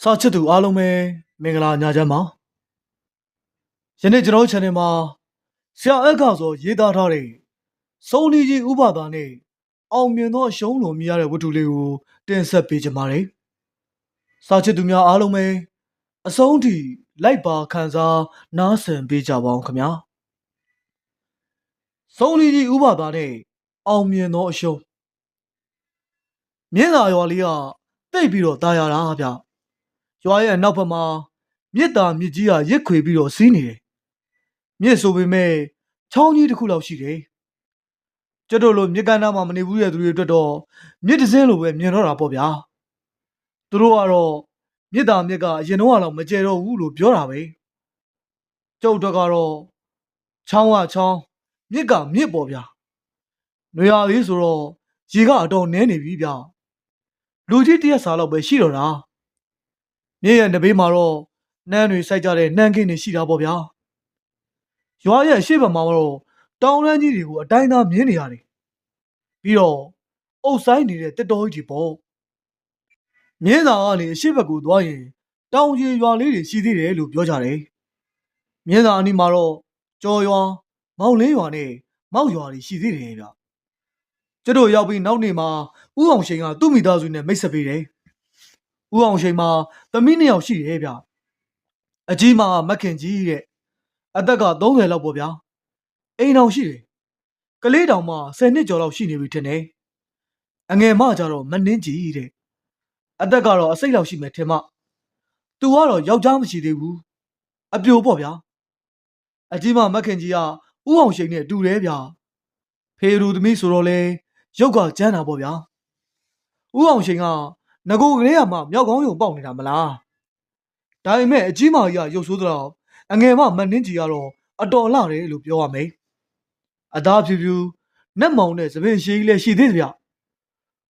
စာချစ်သူအားလုံးပဲမင်္ဂလာညချမ်းပါယနေ့ကျွန်တော် channel မှာဆရာအက္ခဆိုရေးသားထားတဲ့စုံလီကြီးဥပဒါနဲ့အောင်မြင်သောအရှုံးလို့မြင်ရတဲ့ဝတ္ထုလေးကိုတင်ဆက်ပေးကြပါမယ်စာချစ်သူများအားလုံးပဲအဆုံးထိလိုက်ပါခံစားနားဆင်ပေးကြပါအောင်ခင်ဗျာစုံလီကြီးဥပဒါနဲ့အောင်မြင်သောအရှုံးမြင်းသာရွာလေးကတိတ်ပြီးတော့ตายရတာဗျရွာရဲ့နောက်ဘက်မှာမြစ်တာမြစ်ကြီးကရစ်ခွေပြီးတော့စီးနေတယ်မြစ်ဆိုပေမဲ့ချောင်းကြီးတစ်ခုလောက်ရှိတယ်ကျွတ်တို့လိုမြစ်ကမ်းနားမှာမနေဘူးတဲ့သူတွေအတွက်တော့မြစ်တစ်စင်းလိုပဲမြင်တော့တာပေါ့ဗျာသူတို့ကတော့မြစ်တာမြစ်ကအရင်တော့တော့မကျဲတော့ဘူးလို့ပြောတာပဲကျုပ်တို့ကတော့ချောင်းကချောင်းမြစ်ကမြစ်ပေါ့ဗျာနွေရာသီဆိုတော့ရေကအတော်နည်းနေပြီဗျလူကြီးတရက်စာလောက်ပဲရှိတော့တာမြစ်ရဲ့နဘေးမှာတော့နှမ်းတွေစိုက်ကြတဲ့နှမ်းခင်းတွေရှိတာပေါ့ဗျာရွာရဲ့ရှေ့ဘက်မှာတော့တောင်ရမ်းကြီးတွေကိုအတိုင်းသားမြင်နေရတယ်ပြီးတော့အုပ်ဆိုင်နေတဲ့တက်တော်ကြီးတွေပေါ့မြင်းသာကနေအရှေ့ဘက်ကိုသွားရင်တောင်ကြီးရွာလေးတွေရှိသေးတယ်လို့ပြောကြတယ်မြင်းသာအနီးမှာတော့ကြော်ရွာမောက်လင်းရွာနဲ့မောက်ရွာတွေရှိသေးတယ်ဗျကျတို့ရောက်ပြီးနောက်နေ့မှာဦးအောင်ရှိန်ကသူ့မိသားစုနဲ့မိတ်ဆက်ပေးတယ်ဦးအောင်ရှိန်မှာသမီး2ယောက်ရှိတယ်ဗျအကြီးမှာမက်ခင်ကြီးတဲ့အသက်က30လောက်ပေါ့ဗျာအိမ်အောင်ရှိတယ်ကလေးတောင်မှ10နှစ်ကျော်လောက်ရှိနေပြီထင်တယ်အငယ်မကြတော့မနှင်းကြီးတဲ့အသက်ကတော့အစိတ်လောက်ရှိမယ်ထင်မသူကတော့ယောက်ျားမရှိသေးဘူးအပြိုပေါ့ဗျာအကြီးမမက်ခင်ကြီးကဦးအောင်ရှိန်နဲ့တူတယ်ဗျဖေရူသမီးဆိုတော့လေရုပ်ကကျန်းတာပေါ့ဗျာဦးအောင်ရှိန်ကငကိုကလေးကမှမြောက်ကောင်းယုံပေါက်နေတာမလားဒါပေမဲ့အကြီးမကြီးကရုပ်ဆိုးတော့အငယ်မမနှင်းကြီးကတော့အတော်လှတယ်လို့ပြောရမယ်အသားဖြူဖြူနက်မောင်နဲ့သပင်ရှည်ကြီးလည်းရှိသေးတယ်ဗျ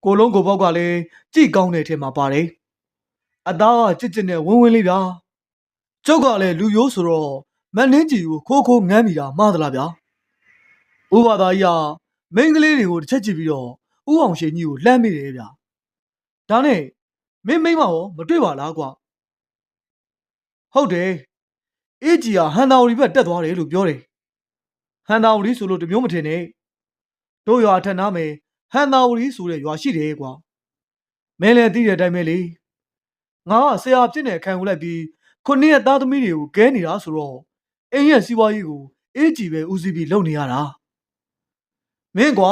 ကိုလုံးကိုပေါက်ကလည်းကြိကောင်းတဲ့ထဲမှာပါတယ်အသားကကြစ်ကြစ်နဲ့ဝင်းဝင်းလေးဗျာကျုပ်ကလည်းလူရိုးဆိုတော့မနှင်းကြီးကိုခိုးငမ်းမိတာမှားသလားဗျာဥပဒါကြီးကမိန်းကလေးတွေကိုတစ်ချက်ကြည့်ပြီးတော့ဥအောင်ရှိန်ကြီးကိုလှမ်းမိတယ်ဗျာဒါနဲ့မင်းမိန်းမရောမတွေ့ပါလားကွာဟုတ်တယ်အေးကြီးကဟန်တာဝတီဘက်တက်သွားတယ်လို့ပြောတယ်ဟန်တာဝတီဆိုလို့တမျိုးမထင်နဲ့တို့ရွာထက်နားမယ်ဟန်တာဝတီဆိုတဲ့ရွာရှိတယ်ကွာမင်းလည်းသိတဲ့အတိုင်းပဲလေငါကဆရာဖြစ်နေခံယူလိုက်ပြီး9ရက်သားသမီးတွေကိုကဲနေတာဆိုတော့အိမ်ရဲ့စီးပွားရေးကိုအေးကြီးပဲဦးစီးပြီးလုပ်နေရတာမင်းကွာ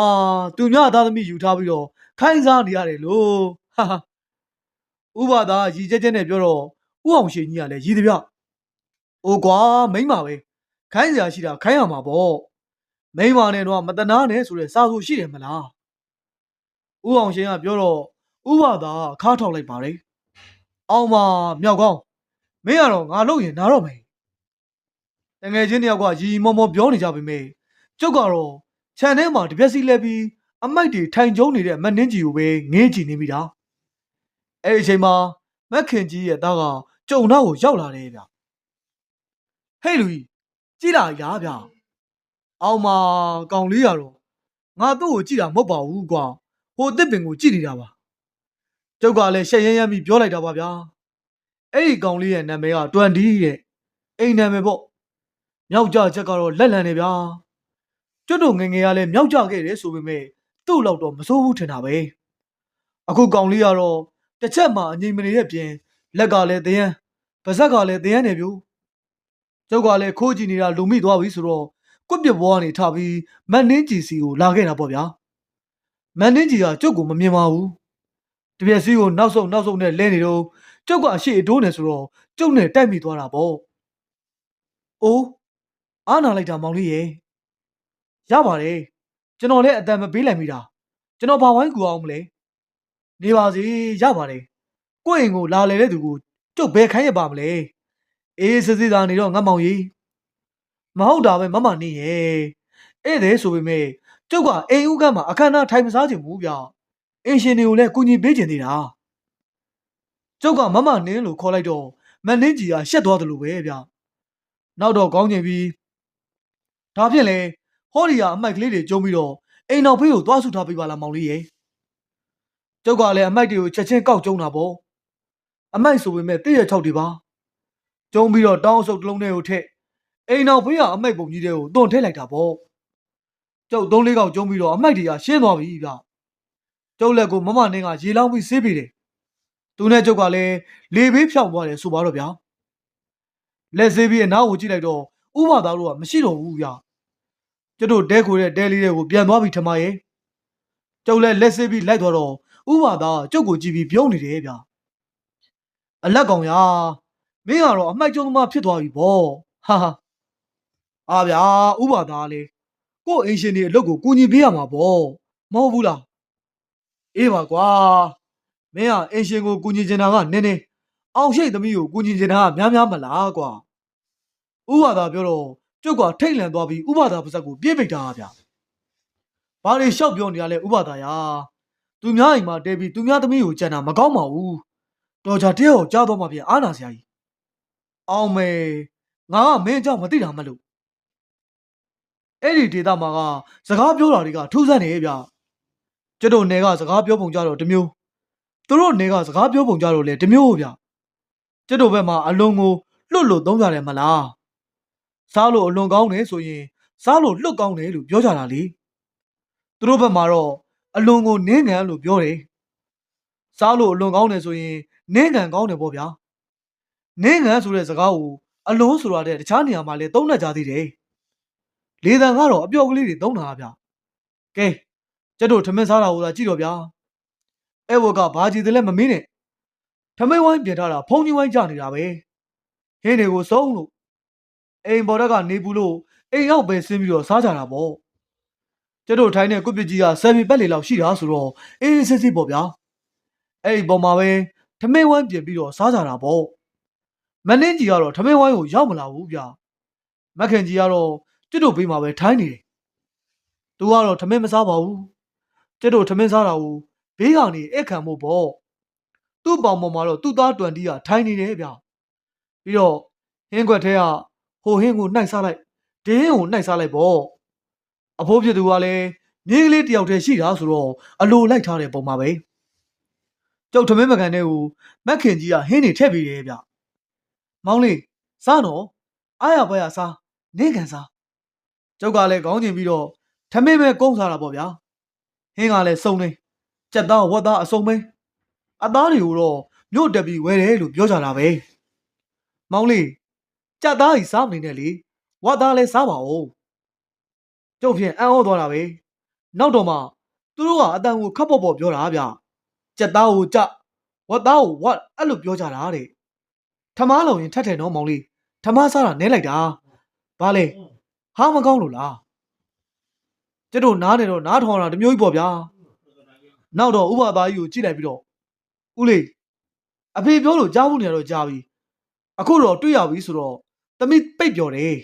သူများသားသမီးယူထားပြီးတော့ခိုင်းစားနေရတယ်လို့ဟာဥပဒါရည်ကြက်ကြက်နဲ့ပြောတော့ဥအောင်ရှိန်ကြီးကလည်းရည်တပြအိုကွာမိမ့်ပါပဲခိုင်းစရာရှိတာခိုင်းရမှာပေါ့မိမ့်ပါနဲ့တော့မတနာနဲ့ဆိုတဲ့စာဆိုရှိတယ်မလားဥအောင်ရှိန်ကပြောတော့ဥပဒါခါထောက်လိုက်ပါတယ်အောင်မမြောက်ကောင်းမင်းကတော့ငါလုပ်ရင်နားတော့မယ်တငယ်ချင်းတယောက်ကရီရီမောမောပြောနေကြပေမဲ့ကျုပ်ကတော့ခြံထဲမှာတပြက်စီလဲပြီးအမိုက်တွေထိုင်ကျုံနေတဲ့မနှင်းကြီးကိုပဲငေးကြည့်နေမိတာအဲ့ဒီအချိန်မှာမက်ခင်ကြီးရဲ့သားကကျုံနောက်ကိုရောက်လာတယ်ဗျဟေးလူကြီးကြည့်လာရဗျအောင်မကောင်လေးရတော့ငါသူ့ကိုကြည့်တာမဟုတ်ပါဘူးကွာဟိုတစ်ပင်ကိုကြည့်နေတာပါကျုပ်ကလည်းရှက်ရဲရဲပြီးပြောလိုက်တာပါဗျာအဲ့ဒီကောင်လေးရဲ့နာမည်က20တဲ့အိမ်နာမည်ပေါ့မြောက်ကြချက်ကတော့လက်လန်နေဗျာကျွတ်တို့ငငယ်ကလည်းမြောက်ကြခဲ့တယ်ဆိုပေမဲ့သူ့လောက်တော့မစိုးဘူးထင်တာပဲအခုကောင်လေးကတော့တစ်ချက်မှအငြိမ်မနေတဲ့ပြင်လက်ကလည်းသယန်းပါဇက်ကလည်းသယန်းနေပြိုကျုပ်ကလည်းခိုးကြည့်နေတာလူမိသွားပြီဆိုတော့ကွက်ပြဘွားကနေထပြီးမန်နှင်းကြီးစီကိုလာခဲ့တာပေါ့ဗျာမန်နှင်းကြီးကကျုပ်ကိုမမြင်ပါဘူးတပြက်စီကိုနောက်ဆုံးနဲ့လဲနေတော့ကျုပ်ကအရှိအတိုးနေဆိုတော့ကျုပ်နဲ့တိုက်မိသွားတာပေါ့အိုးအားနာလိုက်တာမောင်လေးရေရပါတယ်ကျွန်တော်လည်းအတန်မပေးလိုက်မိတာကျွန်တော်ဘာဝိုင်းကူအောင်မလဲနေပါစေရပါတယ်ကိုယ့်အိမ်ကိုလာလေတဲ့သူကိုကျုပ်ဘယ်ခိုင်းရပါမလဲအေးစစ်စစ်သာနေတော့ငတ်မောင်ကြီးမဟုတ်တာပဲမမနေရဲ့ဧည့်သည်ဆိုပေမဲ့ကျုပ်ကအိမ်ဦးကမ်းမှာအခမ်းအနားထိုင်မစားချင်ဘူးဗျအင်ရှင်တွေကိုလည်းကူညီပေးချင်သေးတာကျုပ်ကမမနင်းလို့ခေါ်လိုက်တော့မနှင်းကြီးကရှက်သွားတယ်လို့ပဲဗျနောက်တော့ကောင်းကျင်ပြီးဒါဖြင့်လေဟောဒီယာအမိုက်ကလေးတွေကျုံပြီးတော့အိမ်နောက်ဖေးကိုသွားဆုထားပေးပါလားမောင်လေးရေကျုပ်ကလည်းအမိုက်တွေကိုချက်ချင်းကောက်ကျုံတာပေါ့ အမိုက်ဆိုပေမဲ့တည့်ရ6တွေပါကျုံပြီးတော့တောင်းအဆုပ်တစ်လုံးတွေကိုထည့်အိမ်တော်ဖေးကအမိုက်ပုံကြီးတွေကိုတွန်ထည့်လိုက်တာပေါ့ကျုပ်3-4កောက်ကျုံပြီးတော့အမိုက်တွေကရှင်းသွားပြီဗျကျုပ်လက်ကိုမမနင်းကရေလောင်းပြီးဆေးပေးတယ်သူနဲ့ကျုပ်ကလည်းလေဘေးဖြောင်းသွားတယ်ဆိုပါတော့ဗျာလက်ဆေးပြီးအနောက်ကိုကြည့်လိုက်တော့ဥပသားတို့ကမရှိတော့ဘူးဗျကျတို့တဲခိုတဲ့တဲလေးတွေကိုပြန်သွားပြီးထမရဲ့ကျုပ်လည်းလက်ဆေးပြီးလိုက်သွားတော့ဥပသားကကျုပ်ကိုကြည့်ပြီးပြုံးနေတယ်ဗျအလက်ကောင်ရမင်းကတော့အမိုက်ကျုံသမားဖြစ်သွားပြီဗောဟာဟာအားဗျာဥပသားလေကို့အင်ရှင်တွေအလုပ်ကိုကူညီပေးရမှာဗောမဟုတ်ဘူးလားအေးပါကွာမင်းကအင်ရှင်ကိုကူညီချင်တာကနင်းနေအောင်ရှိတ်သမီးကိုကူညီချင်တာကများများမလားကွာဥပသားပြောတော့ကျုပ်ကထိတ်လန့်သွားပြီးဥပသားပါဇက်ကိုပြေးပိတ်တာဗျဘာတွေရှောက်ပြောနေရလဲဥပသားရာသူများအိမ်မှာတဲပြီးသူများသမီးကိုကြံတာမကောင်းပါဘူးတော်ကြတဲ့ကိုကြားတော့မှပြန်အားနာစရာကြီးအောင်မေငါကမင်းအကြောင်းမသိတာမလို့အဲ့ဒီဒေတာမှာကစကားပြောတာတွေကထူးဆန်းနေဗျကျတို့နယ်ကစကားပြောပုံကြတော့တမျိုးသူတို့နယ်ကစကားပြောပုံကြတော့လေတမျိုးဗျကျတို့ဘက်မှာအလွန်ကိုလွတ်လို့သုံးကြတယ်မလားစားလို့အလွန်ကောင်းတယ်ဆိုရင်စားလို့လွတ်ကောင်းတယ်လို့ပြောကြတာလေသူတို့ဘက်မှာတော့အလွန်ကိုနင်းငံလို့ပြောတယ်စားလို့အလွန်ကောင်းတယ်ဆိုရင်နင်းငံကောင်းတယ်ပေါ့ဗျာနင်းငံဆိုတဲ့စကားကိုအလွန်ဆိုတာတဲ့တခြားနေရာမှာလည်းသုံးတတ်ကြသေးတယ်လေတံကတော့အပျော်ကလေးတွေသုံးတာဗျကဲကျတို့ထမင်းစားတာကိုသာကြည့်တော့ဗျာအဲ့ဝကဘာကြည့်တယ်လဲမမင်းနဲ့ထမင်းဝိုင်းပြင်ထားတာဖုံးကြီးဝိုင်းကြနေတာပဲဟင်းတွေကိုစုံလို့အိမ်ပေါ်တက်ကနေပူလို့အိမ်ရောက်ပဲဆင်းပြီးတော့စားကြတာပေါ့ကျတို့ထိုင်းတဲ့ကုပ္ပကြီးက7ပတ်လေလောက်ရှိတာဆိုတော့အေးစစ်စစ်ပေါ့ဗျာအဲ့ဒီပေါ်မှာပဲထမင်းဝိုင်းပြင်ပြီးတော့စားကြတာပေါ့မနှင်းကြီးကတော့ထမင်းဝိုင်းကိုရောက်မလာဘူးဗျမခင်ကြီးကတော့ကျတို့ဘေးမှာပဲထိုင်းနေတယ်သူကတော့ထမင်းမစားပါဘူးကျတို့ထမင်းစားတာကိုဘေးကနေအိတ်ခံဖို့ပေါ့သူ့ပေါင်ပေါ်မှာတော့သူ့သား20ကထိုင်းနေတယ်ဗျပြီးတော့ဟင်းခွက်ထဲကဟိုဟင်းကိုနှိုက်စားလိုက်ဒီဟင်းကိုနှိုက်စားလိုက်ပေါ့အဖိုးဖြစ်သူကလည်းမြေးကလေးတယောက်တည်းရှိတာဆိုတော့အလိုလိုက်ထားတဲ့ပုံမှာပဲကျုပ်ထမင်းမကန်တဲ့ကိုမက်ခင်ကြီးကဟင်းနေထည့်ပြီးတယ်ဗျမောင်လေးစားတော့အားရပါရစားနေကန်စားကျုပ်ကလည်းခေါင်းကျင်ပြီးတော့ထမင်းပဲကုန်းစားတာပေါ့ဗျာဟင်းကလည်းစုံနေကြက်သားဝက်သားအစုံပဲအသားတွေကိုတော့မြို့တက်ပြီးဝယ်တယ်လို့ပြောကြတာပဲမောင်လေးကြက်သားကြီးစားမနေနဲ့လေဝက်သားလည်းစားပါဦးကျုပ်ဖြင့်အံ့ဩသွားတာပဲနောက်တော့မှသူတို့ကအတန်ကိုခပ်ပေါ့ပေါ့ပြောတာဗျကြက်သားကိုကြဝက်သားကိုဝက်အဲ့လိုပြောကြတာတဲ့ထမားလုံရင်ထက်တယ်နော်မောင်လေးထမားစားတာနဲလိုက်တာဘာလဲဟာမကောင်းလို့လားကျတို့နားနေတော့နားထောင်တာတမျိုးကြီးပေါ့ဗျာနောက်တော့ဥပသားကြီးကိုကြည့်လိုက်ပြီးတော့ဦးလေးအဖေပြောလို့ကြားဖို့နေတော့ကြားပြီအခုတော့တွေ့ရပြီဆိုတော့သမီးပိတ်ပြော်တယ်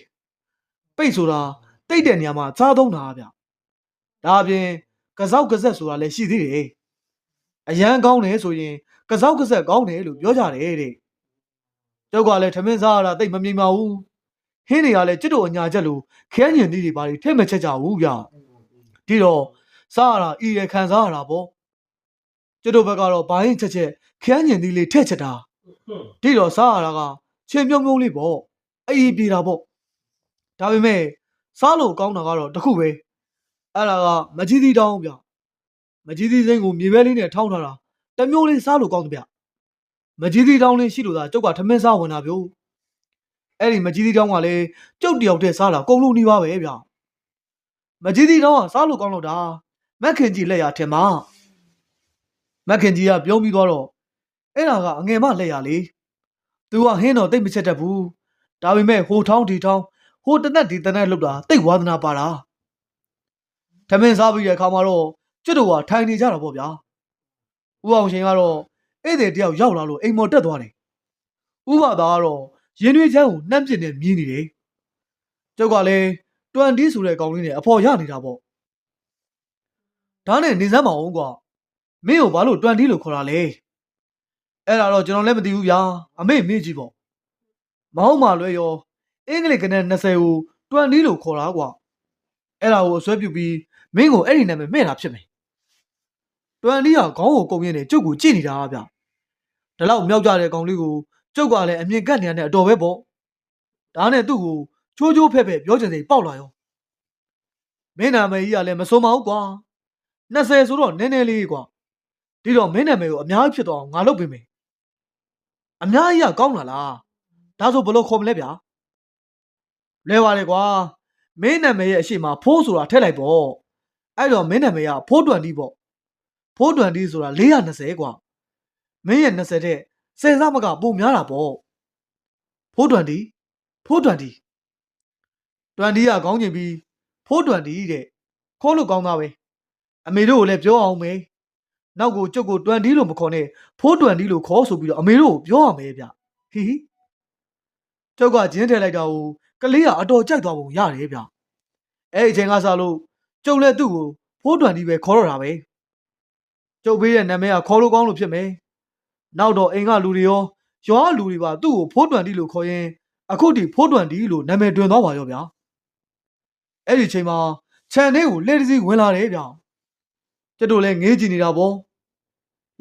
ပိတ်ဆိုတာတိတ်တဲ့နေရာမှာစားသုံးတာဗျဒါအပြင်ကစောက်ကဆက်ဆိုတာလည်းရှိသေးတယ်အရန်ကောင်းတယ်ဆိုရင်ကစောက်ကဆက်ကောင်းတယ်လို့ပြောကြတယ်တဲ့ကျုပ်ကလည်းထမင်းစားရတာတိတ်မမြင်ပါဘူးဟင်းတွေကလည်းကျွတ်တို့အညာချက်လို့ခဲညင်သီးတွေဘာတွေထည့်မချက်ကြဘူးဗျဒီတော့စားရတာဤရခံစားရတာပေါ့ကျွတ်တို့ဘက်ကတော့ဘာရင်ချက်ချက်ခဲညင်သီးလေးထည့်ချက်တာဒီတော့စားရတာကချင်းမြုံမြုံလေးပေါ့အေးပြေတာပေါ့ဒါပေမဲ့စားလို့ကောင်းတာကတော့တခုပဲအဲ့ဒါကမကြီးသီးတောင်းဗျမကြီးသီးစိမ့်ကိုမြေပဲလေးနဲ့ထောင်းထားတာတမျိုးလေးစားလို့ကောင်းတယ်ဗျမကြီးသီးတောင်းလေးရှိလို့သာကျုပ်ကထမင်းစားဝင်တာဗျအဲ့ဒီမကြီးသီးတောင်းကလည်းကျုပ်တယောက်တည်းစားတာကုန်လို့နေပါပဲဗျမကြီးသီးတောင်းကစားလို့ကောင်းလို့တာမက်ခင်ကြီးလက်ရထင်မှာမက်ခင်ကြီးကပြုံးပြီးသွားတော့အဲ့ဒါကအငယ်မလက်ရလေသူကဟင်းတော့တိတ်မချက်တတ်ဘူးဒါပေမဲ့ဟိုထောင်းဒီထောင်းဟိုတနက်ဒီတနက်လောက်တာတိတ်ဝါသနာပါတာထမင်းစားပြီးတဲ့အခါမှာတော့ကျွတ်တို့ကထိုင်နေကြတာပေါ့ဗျာဦးအောင်ရှင်ကတော့ဧည့်သည်တယောက်ရောက်လာလို့အိမ်မော်တက်သွားတယ်ဥပသားကတော့ရင်တွေချမ်းကိုနှမ်းပြစ်နေမြည်နေတယ်ကျုပ်ကလည်း20ဆိုတဲ့ကောင်လေးနဲ့အဖော်ရနေတာပေါ့ဒါနဲ့နေစမ်းမအောင်ကွာမင်းကိုဘာလို့20လို့ခေါ်တာလဲအဲ့ဒါတော့ကျွန်တော်လည်းမသိဘူးဗျာအမေမေ့ကြည့်ပေါ့မဟုတ်မှလွဲရောအင်္ဂလိပ်ကနဲ့20ကို20လို့ခေါ်တာကွာအဲ့ဒါကိုအစွဲပြုပြီးမင်းကိုအဲ့ဒီနာမည်မှဲ့တာဖြစ်မယ်20ကခေါင်းကိုကုံရင်းနဲ့ကျုပ်ကိုကြည့်နေတာဗျ ဒီလောက်မြောက်ကြတဲ့ကောင်လေးကိုကျုပ်ကလည်းအမြင်ကတ်နေရတဲ့အတော်ပဲပေါ့ဒါနဲ့သူ့ကိုချိုးချိုးဖက်ဖက်ပြောချင်စိတ်ပေါက်လာရောမင်းနာမည်ကြီးကလည်းမစုံပါဘူးကွာ20ဆိုတော့နည်းနည်းလေးကွာဒီတော့မင်းနာမည်ကိုအများကြီးဖြစ်သွားအောင်ငါလုပ်ပေးမယ်အများကြီးကကောင်းလာလားဒါဆိုဘယ်လိုခေါ်မလဲဗျာလဲပါလေကွာမင်းနာမည်ရဲ့အရှိမဖိုးဆိုတာထည့်လိုက်ပေါ့အဲ့တော့မင်းနာမည်ကဖိုးတွန်တီပေါ့ဖိုးတွန်တီဆိုတာ420ကွာမင်းရဲ့20တဲ့10စမကပုံများတာပေါ့ဖိုးတွန်တီဖိုးတွန်တီတွန်တီကခေါင်းကျင်ပြီးဖိုးတွန်တီတဲ့ခေါ်လို့ကောင်းသားပဲအမေတို့ကိုလည်းပြောအောင်မေနောက်ကိုကျုပ်ကိုတွန်တီလို့မခေါ်နဲ့ဖိုးတွန်တီလို့ခေါ်ဆိုပြီးတော့အမေတို့ကိုပြောရမယ်ဗျဟီဟီကျုပ်ကဂျင်းထည့်လိုက်တာကိုကလေးကအတော်ကြိုက်သွားပုံရတယ်ဗျအဲ့ဒီအချိန်ကစားလို့ကျုပ်လည်းသူ့ကိုဖိုးတွန်တီပဲခေါ်တော့တာပဲကျုပ်ပေးတဲ့နာမည်ကခေါ်လို့ကောင်းလို့ဖြစ်မယ်နောက်တော့အိမ်ကလူတွေရောရွာလူတွေပါသူ့ကိုဖိုးတွန်တီလို့ခေါ်ရင်အခုထိဖိုးတွန်တီလို့နာမည်တွင်သွားပါရောဗျာအဲ့ဒီအချိန်မှာခြံထဲကိုလှည့်တစည်းဝင်လာတယ်ဗျကျတို့လည်းငေးကြည့်နေတာပေါ့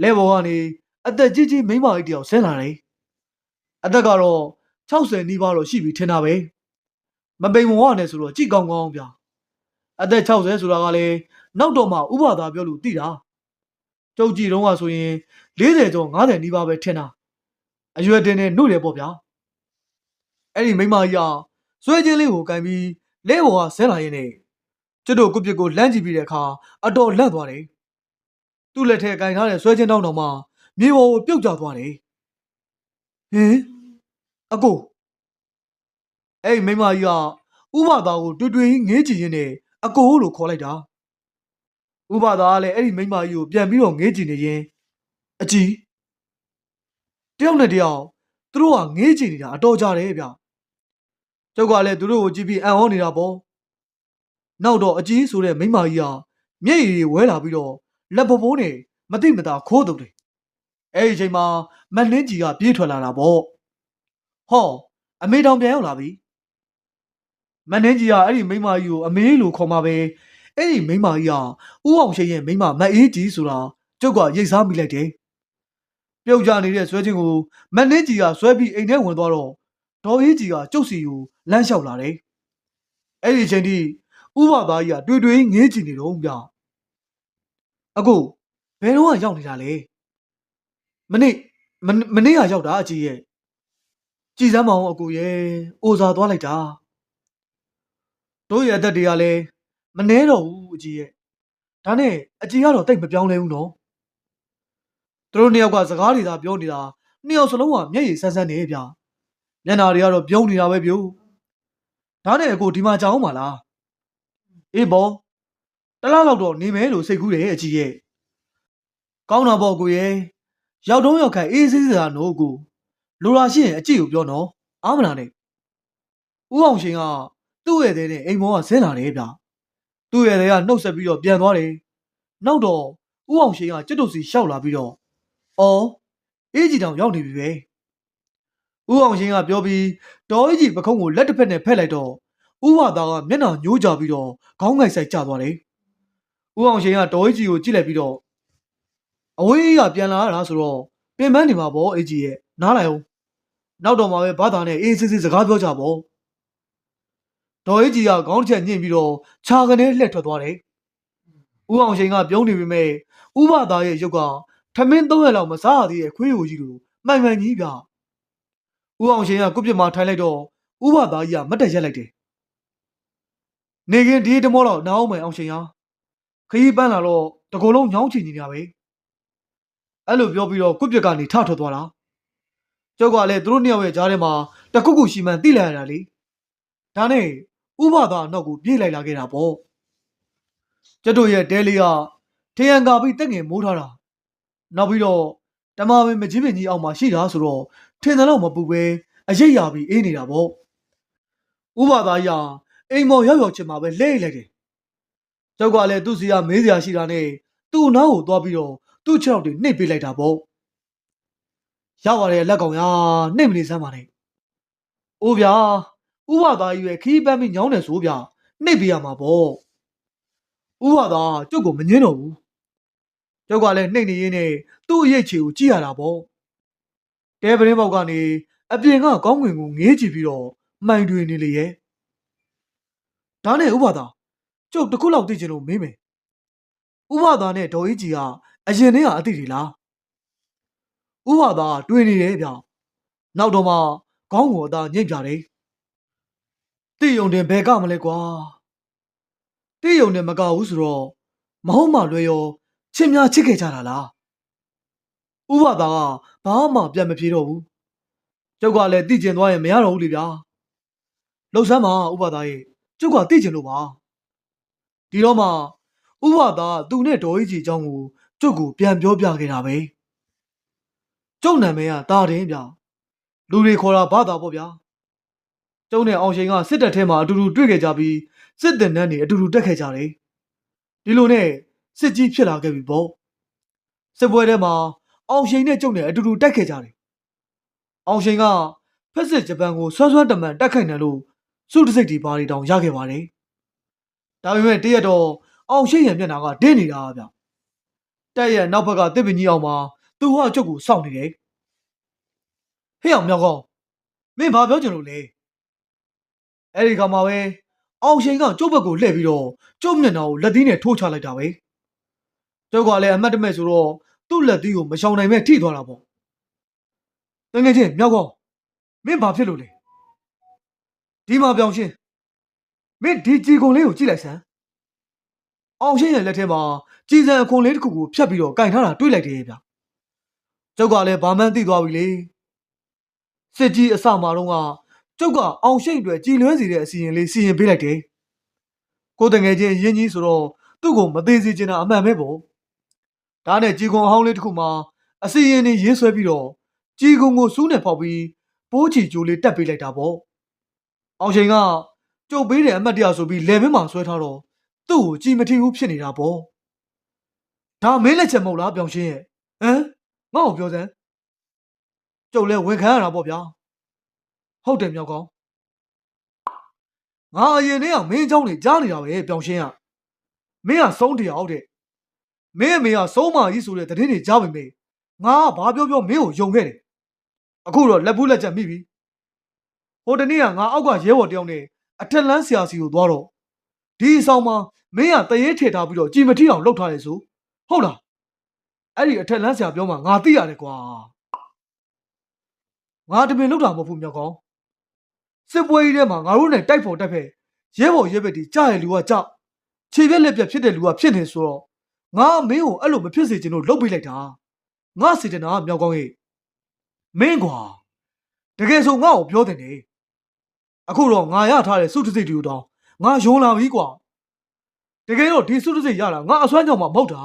လဲဘော်ကနေအသက်ကြီးကြီးမိန်းမကြီးတယောက်ဆင်းလာတယ်အသက်ကတော့60နီးပါးတော့ရှိပြီထင်တာပဲမပိန်ဝါနဲ့ဆိုတော့ကြည့်ကောင်းကောင်းဗျအသက်60ဆိုတာကလည်းနောက်တော့မှဥပဒါပြောလို့သိတာကျုပ်ကြည့်တော့ကဆိုရင်40ကျော်50နီးပါးပဲထင်တာအရွယ်တင်နေနှုတ်တယ်ပေါ့ဗျာအဲ့ဒီမိန်းမကြီးကဆွဲချင်းလေးကိုကန်ပြီးလဲဘော်ကဆင်းလာရင်းနဲ့ကျတို့ကုပြစ်ကိုလမ်းကြည့်ပြီးတဲ့အခါအတော်လန့်သွားတယ်သူ့လက်ထဲကင်ထားတဲ့ဆွဲချင်းတောင်းတော်မှမြေပေါ်ကိုပြုတ်ကျသွားတယ်ဟင်အကိုအဲ့မိန်းမကြီးကဥပဒါကိုတွေ့တွေ့ငေးကြည့်ရင်းနဲ့အကိုလို့ခေါ်လိုက်တာဥပဒါကလည်းအဲ့ဒီမိန်းမကြီးကိုပြန်ပြီးတော့ငေးကြည့်နေရင်အကြီးတယောက်နဲ့တယောက်သူတို့ကငေးကြည့်နေတာအတော်ကြတယ်ဗျကျုပ်ကလည်းသူတို့ကိုကြည့်ပြီးအံ့ဩနေတာပေါ့နောက်တော့အကြီးဆိုတဲ့မိန်းမကြီးကမျက်ရည်ဝဲလာပြီးတော့လက်ပိုးနဲ့မတိမတာခိုးတုတ်တယ်အဲ့ဒီအချိန်မှာမနှင်းကြီးကပြေးထွက်လာတာပေါ့ဟောအမေတောင်ပြန်ရောက်လာပြီမနှင်းကြီးကအဲ့ဒီမိန်းမကြီးကိုအမေလို့ခေါ်မှာပဲအဲ့ဒီမိန်းမကြီးကဥအောင်ရှိရဲ့မိန်းမမအေးကြီးဆိုတာကျုပ်ကရိတ်စားမိလိုက်တယ်ပြုတ်ကြနေတဲ့ဆွဲချင်းကိုမနှင်းကြီးကဆွဲပြီးအိမ်ထဲဝင်သွားတော့ဒေါ်အေးကြီးကကျုပ်စီကိုလမ်းလျှောက်လာတယ်အဲ့ဒီအချိန်ထိဥပသားကြီးကတွေ့တွေ့ငေးကြည့်နေတော့ဗျအခုဘယ်တော့ရောက်နေတာလဲမနေ့ကရောက်တာအကြီးရဲ့ကြည်စမ်းမအောင်အကူရဲ့အိုစာသွားလိုက်တာတို့ရဲ့အသက်တွေကလည်းမနှဲတော့ဘူးအကြီးရဲ့ဒါနဲ့အကြီးကတော့တိတ်မပြောင်းလဲဘူးနော်သူတို့နှစ်ယောက်ကစကားတွေသာပြောနေတာနှစ်ယောက်စလုံးကမျက်ရည်ဆန်းဆန်းနေဗျမျက်နာတွေကတော့ပြုံးနေတာပဲပြို့ဒါနဲ့အကိုဒီမှာကြောင်းပါလားအေးဘောတလားလောက်တော့နေမယ်လို့စိတ်ကူးတယ်အကြီးရဲ့ကောင်းတာပေါ့ကိုရဲ့ရောက်တော့ရောက်ခိုင်အေးဆေးစရာနို့ကိုလိုလာရှိရင်အကြည့်ကိုပြောနော်အားမလားနဲ့ဦးအောင်ရှင်ကသူ့ရဲ့တဲ့အိမ်မောကဆင်းလာတယ်ဗျသူ့ရဲ့တဲ့ကနှုတ်ဆက်ပြီးတော့ပြန်သွားတယ်နောက်တော့ဦးအောင်ရှင်ကကျွတ်တုတ်စီရှောက်လာပြီးတော့အော်အေးကြီးတောင်ရောက်နေပြီပဲဦးအောင်ရှင်ကပြောပြီးဒေါ်အေးကြီးပခုံးကိုလက်တစ်ဖက်နဲ့ဖက်လိုက်တော့ဥဝသားကမျက်နှာညှိုးကြပြီးတော့ခေါင်းငိုက်ဆိုင်ကျသွားတယ်ဦးအောင်ရှင်ကဒေါ်အေးကြီးကိုကြည့်လိုက်ပြီးတော့အဝေးကပြန်လာတာဆိုတော့ပင်ပန်းနေမှာပေါ့အေးကြီးရဲ့နားလိုက်အောင်နောက်တော့မှပဲဘာသာနဲ့အေးစစ်စစ်စကားပြောကြပေါ့ဒေါ်အေးကြီးကခေါင်းတစ်ချက်ညှင့်ပြီးတော့ခြာကနေလှည့်ထွက်သွားတယ်ဦးအောင်ရှင်ကပြုံးနေပြီမဲ့ဥပသားရဲ့ရုပ်ကထမင်း3ရက်လောက်မစားရသေးတဲ့ခွေးဟိုကြီးလိုမှန်မှန်ကြီးဗျဦးအောင်ရှင်ကကုပြစ်မှာထိုင်လိုက်တော့ဥပသားကြီးကမတ်တက်ရက်လိုက်တယ်နေခင်ဒီတမောတော့နားအောင်မယ်အောင်ရှင်ဟာခရီးပန်းလာတော့တကူလုံးညောင်းချင်နေတာပဲအဲ့လိုပြောပြီးတော့ကုပြစ်ကနေထထွက်သွားတာကျောက်ကလည်းသူတို့နှစ်ယောက်ရဲ့ကြားထဲမှာတခုခုရှိမှန်းသိလိုက်ရတာလေဒါနဲ့ဥပသားနောက်ကိုပြေးလိုက်လာခဲ့တာပေါ့ကျတို့ရဲ့တဲလေးကထရန်ကာပြီးတက်ငယ်မိုးထားတာနောက်ပြီးတော့တမပင်မကြီးပင်ကြီးအောက်မှာရှိတာဆိုတော့ထင်တယ်တော့မပူပဲအရိပ်ရပြီးအေးနေတာပေါ့ဥပသားကြီးအိမ်မော်ရောက်ရောက်ချင်မှာပဲလဲလိုက်တယ်ကျောက်ကလည်းသူ့စီကမေးစရာရှိတာနဲ့သူ့နားကိုသွားပြီးတော့သူ့ခြေထောက်တွေနှိပ်ပေးလိုက်တာပေါ့ရောက်ရတဲ့လက်ကောင်နှိပ်မနေစမ်းပါနဲ့အိုးဗျာဥပသားကြီးရဲ့ခီးပန်းပြီးညောင်းတယ်ဆိုဗျာနှိပ်ပေးရမှာပေါ့ဥပသားကျုပ်ကိုမငင်းတော့ဘူးကျောက်ကလည်းနှိပ်နေရင်းနဲ့သူ့အရိပ်ချေကိုကြည့်ရတာပေါ့ တဲပရင်းပေါက်ကနေအပြင်ကကောင်းကင်ကိုငေးကြည့်ပြီးတော့မှိုင်တွေနေလေရဲ့ဒါနဲ့ဥပဒါကျုပ်တစ်ခုလောက်သိချင်လို့မေးမယ်ဥပဒါနဲ့ဒေါ်အေးကြီးကအရင်တည်းကအသိတွေလားဥပဒါတွေ့နေတယ်ဗျနောက်တော့မှခေါင်းကိုအသာညိတ်ပြတယ်တိယုံတင်ဘယ်ကမလဲကွာတိယုံတင်မကဘူးဆိုတော့မဟုတ်မှလွယ်ရောချစ်များချစ်ခဲ့ကြတာလားဥပဒါကဘာမှပြန်မပြေတော့ဘူးကျုပ်ကလည်းသိကျင်သွားရင်မရတော့ဘူးလေဗျာလှုပ်ဆန်းပါဥပဒါရဲ့ကျုပ်ကသိကျင်လို့ပါဒီတော့မှဥပဒါသူနဲ့ဒေါ်ကြီးကြီးအကြောင်းကိုကျုပ်ကိုပြန်ပြောပြခဲ့တာပဲကျုပ်နာမည်ကတာတင်ဗျလူတွေခေါ်တာဘာသာပေါ့ဗျာကျုပ်နဲ့အောင်ရှိန်ကစစ်တပ်ထဲမှာအတူတူတွေ့ခဲ့ကြပြီးစစ်တပ်နန်းတွေအတူတူတက်ခဲ့ကြတယ်ဒီလိုနဲ့စစ်ကြီးဖြစ်လာခဲ့ပြီပေါ့စစ်ပွဲထဲမှာအောင်ရှိန်နဲ့ကျုပ်နဲ့အတူတူတက်ခဲ့ကြတယ်အောင်ရှိန်ကဖက်စစ်ဂျပန်ကိုဆွမ်းဆွမ်းတမန်တက်ခိုက်နေလို့စုတစိတ်တီဘာတွေတောင်ရခဲ့ပါတယ်ဒါပေမဲ့တရက်တော့အောင်ရှိန်ရဲ့မျက်နှာကတင်းနေတာဗျတက်ရဲ့နောက်ဘက်ကတစ်ပင်ကြီးအောင်မှာသူကကျုပ်ကိုစောင့်နေတယ်ဟေ့အောင်မြောက်ကောင်းမင်းဘာပြောချင်လို့လဲအဲ့ဒီခါမှာပဲအောင်ရှိန်ကကျုပ်ဘက်ကိုလှည့်ပြီးတော့ကျုပ်မျက်နှာကိုလက်သီးနဲ့ထိုးချလိုက်တာပဲကျုပ်ကလည်းအမတ်တမဲ့ဆိုတော့သူ့လက်သီးကိုမရှောင်နိုင်မဲ့ထိသွားတာပေါ့တကယ်ချင်းမြောက်ကောင်းမင်းဘာဖြစ်လို့လဲဒီမှာပြောင်းရှင်းမင်းဒီကြည်ကုန်လေးကိုကြည့်လိုက်စမ်းအောင်ရှိန်ရဲ့လက်ထဲမှာကြည်စံအခွန်လေးတစ်ခုကိုဖြတ်ပြီးတော့ကင်ထားတာတွေးလိုက်တယ်ဗျကျုပ်ကလည်းဘာမှန်းသိသွားပြီလေစစ်ကြီးအစမှာတော့ကကျုပ်ကအောင်ရှိန်တွေကြည်လွဲစီတဲ့အစီရင်လေးစီရင်ပေးလိုက်တယ်ကိုတငယ်ချင်းရင်းကြီးဆိုတော့သူ့ကိုမသေးစေချင်တာအမှန်ပဲပေါ့ဒါနဲ့ကြည်ကုန်အဟောင်းလေးတစ်ခုမှာအစီရင်နေရေးဆွဲပြီးတော့ကြည်ကုန်ကိုစူးနဲ့ဖောက်ပြီးပိုးချီကျိုးလေးတက်ပေးလိုက်တာပေါ့အောင်ရှိန်ကကျုပ်ပေးတဲ့အမှတ်တရဆိုပြီးလယ်မင်းမှာဆွဲထားတော့သူ့ကိုကြည်မထီဘူးဖြစ်နေတာပေါ့ဒါမင်းလက်ချက်မဟုတ်လားပြောင်ရှင်းရဲ့ဟမ်ငါ့ကိုပြောစမ်းကျုပ်လည်းဝန်ခံရတာပေါ့ဗျာဟုတ်တယ်မြောက်ကောင်းငါအရင်တည်းကမင်းเจ้าနေကြားနေတာပဲပြောင်ရှင်းကမင်းကဆုံးတရားတဲ့မင်းအမေကဆုံးမကြီးဆိုတဲ့သတင်းတွေကြားပေမဲ့ငါကဘာပြောပြောမင်းကိုယုံခဲ့တယ်အခုတော့လက်ဘူးလက်ချက်မိပြီဟိုတနေ့ကငါအောက်ကရဲဘော်တယောက်နဲ့အထက်လန်းဆရာစီကိုသွားတော့ဒီအဆောင်မှာမင်းကတရေထည့်ထားပြီးတော့ကြည်မထီအောင်လှုပ်ထားတယ်ဆိုဟုတ်လားအဲ့ဒီအထက်လန်းဆရာပြောမှငါသိရတယ်ကွာငါတပင်လှုပ်တာမဟုတ်ဘူးမြောက်ကောင်းစစ်ပွဲကြီးထဲမှာငါတို့နဲ့တိုက်ဖို့တက်ဖက်ရဲဘော်ရဲဘက်ဒီကြားရလူကကြောက်ခြေပြက်လက်ပြက်ဖြစ်တဲ့လူကဖြစ်နေဆိုတော့ငါမင်းကိုအဲ့လိုမဖြစ်စေချင်လို့လှုပ်ပေးလိုက်တာငါစီတနာမြောက်ကောင်းရဲ့မင်းကွာတကယ်ဆိုငါ့ကိုပြောတယ်နေအခုတော့ငါရထားတဲ့စုတစိတ်တူတောင်ငါယုံလာပြီကွာတကယ်တော့ဒီစုတစိတ်ရတာငါအစွမ်းကြောင့်မှမဟုတ်တာ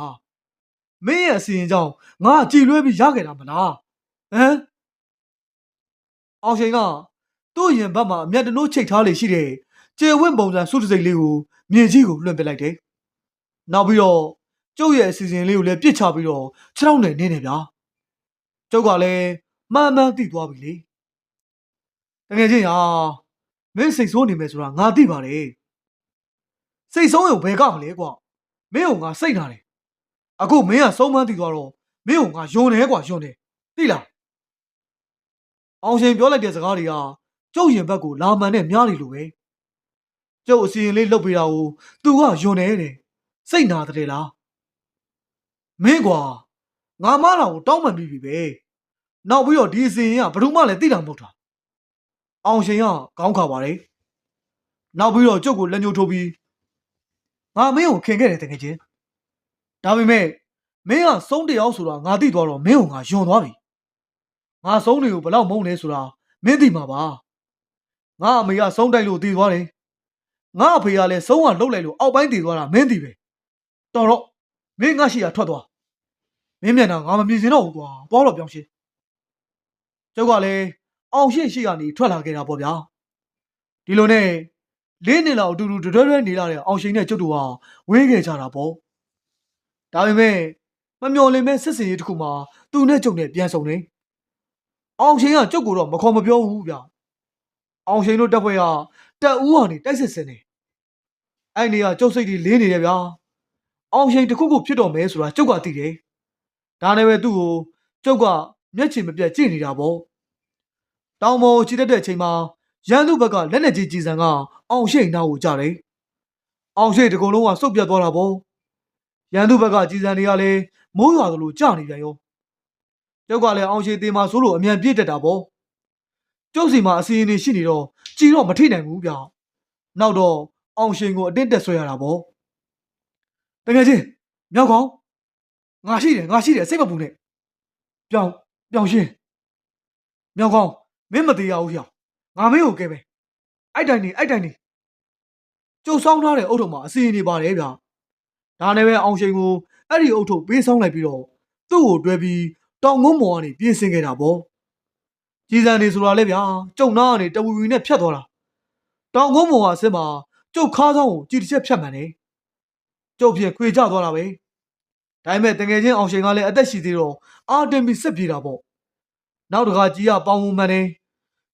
မင်းရဲ့အစီရင်ကြောင့်ငါကြည်လွဲပြီးရခဲ့တာမလားဟမ်အောင်ရှိန်ကသူ့ရင်ဘက်မှာအမျက်တနိုးချိတ်ထားလေရှိတဲ့ကျေဝင့်ပုံစံစုတစိတ်လေးကိုမြင်ကြီးကိုလွှင့်ပစ်လိုက်တယ်နောက်ပြီးတော့ကျုပ်ရဲ့အစီအစဉ်လေးကိုလည်းပြစ်ချပြီးတော့ခြေထောက်နဲ့နင်းနေဗျာကျုပ်ကလည်းမှန်မှန်သိသွားပြီလေတကယ်ချင်းဟာမင်းစိတ်ဆိုးနေမယ်ဆိုတာငါသိပါတယ်စိတ်ဆုံးရုံဘယ်ကမလဲကွာမင်းကငါစိတ်နာတယ်အခုမင်းကဆုံးမသိသွားတော့မင်းကငါယွန်းတယ်ကွာယွန်းတယ်သိလားအောင်ရှင်ပြောလိုက်တဲ့စကားတွေကကျုပ်ရင်ဘက်ကိုလာမှန်နဲ့များနေလို့ပဲကျုပ်အစီရင်လေးလှုပ်ပေးတာကိုသူကယွန်းတယ်တဲ့စိတ်နာတယ်လားမင်းကွာငါမလာကိုတောင်းပန်ပြီးပြီပဲနောက်ပြီးတော့ဒီအစီရင်ကဘယ်သူမှလည်းသိတာမဟုတ်တာအောင်ရှင်ကခေါင်းခါပါတယ်နောက်ပြီးတော့ကျုပ်ကိုလက်ညှိုးထိုးပြီးငါမင်းကိုခင်ခဲ့တယ်တကယ်ချင်းဒါပေမဲ့မင်းကဆုံးတယောက်ဆိုတာငါသိသွားတော့မင်းကိုငါယွန်သွားပြီငါဆုံးတွေကိုဘယ်လောက်မုန်းလဲဆိုတာမင်းသိမှာပါငါအမေကဆုံးတိုက်လို့တည်သွားတယ်ငါအဖေကလည်းဆုံးကလှုပ်လိုက်လို့အောက်ပိုင်းတည်သွားတာမင်းသိပဲတော်တော့မင်းငါရှိရထွက်သွားမင်းမျက်နှာငါမမြင်စင်တော့ဘူးကွာသွားတော့ပြောင်းရှင်းကျုပ်ကလည်းအောင်ရှင်းရှိကနေထွက်လာခဲ့တာပေါ့ဗျာဒီလိုနဲ့လေးနှစ်လောက်အတူတူတွဲတွဲနေလာတဲ့အောင်ရှိန်နဲ့ကျုပ်တို့ဟာဝေးခဲ့ကြတာပေါ့ဒါပေမဲ့မမျော်လင့်မဲ့စစ်စင်ရေးတစ်ခုမှာသူနဲ့ကျုပ်နဲ့ပြန်ဆုံနေအောင်ရှိန်ကကျုပ်ကိုတော့မခေါ်မပြောဘူးဗျအောင်ရှိန်တို့တက်ဖွဲ့ကတက်ဦးဟာနေတိုက်စစ်စင်နေအဲ့နေကကျုပ်စိတ်ကြီးလေးနေတယ်ဗျာအောင်ရှိန်တစ်ခုခုဖြစ်တော့မယ်ဆိုတာကျုပ်ကသိတယ်ဒါနဲ့ပဲသူ့ကိုကျုပ်ကမျက်ခြေမပြတ်ကြည့်နေတာပေါ့ တောင်ပေါ်ခြေတက်တဲ့အချိန်မှာရန်သူဘက်ကလက်နဲ့ကြီးကြည်စံကအောင်ရှိန်နာကိုကြတယ်အောင်ရှိန်တကုံလုံးကစုပ်ပြတ်သွားတာပေါ့ရန်သူဘက်ကကြည်စံတွေကလည်းမိုးရွာသလိုကြနေပြန်ရောကျုပ်ကလည်းအောင်ရှိန်သေးမှဆိုလို့အမြန်ပြည့်တက်တာပေါ့ကျုပ်စီမှာအစီအရင်ရှိနေတော့ကြည်တော့မထိနိုင်ဘူးဗျနောက်တော့အောင်ရှိန်ကိုအတင်းတက်ဆွဲရတာပေါ့တကယ်ချင်းမြောက်ကောင်ငါရှိတယ်စိတ်မပူနဲ့ပြောင်ရှင်းမြောက်ကောင်မင်းမသေးရဘူးဟျောငါမင်းကိုကဲပဲအဲ့တိုင်းနေကျုပ်ဆောင်းထားတဲ့အုတ်ထုပ်မှာအစီအရင်ပါတယ်ဗျဒါနဲ့ပဲအောင်ရှိန်ကိုအဲ့ဒီအုတ်ထုပ်ပေးဆောင်လိုက်ပြီးတော့သူ့ကိုတွဲပြီးတောင်ကုန်းပေါ်ကနေပြေးဆင်းခဲ့တာပေါ့ကြည်စံနေဆိုတာလေဗျာကျုံနာကနေတဝီဝီနဲ့ဖြတ်သွားတာတောင်ကုန်းပေါ်ကဆင်းမှာကျုပ်ခါးဆောင်ကိုကြည်တစ်ချက်ဖြတ်မှန်တယ်ကျုပ်ဖြစ်ခွေကြသွားတာပဲဒါပေမဲ့တကယ်ချင်းအောင်ရှိန်ကလည်းအသက်ရှိသေးတော့အာတင်ပြီးဆက်ပြေးတာပေါ့နောက်တခါကြီးကပေါင်ဝင်မှန်တယ်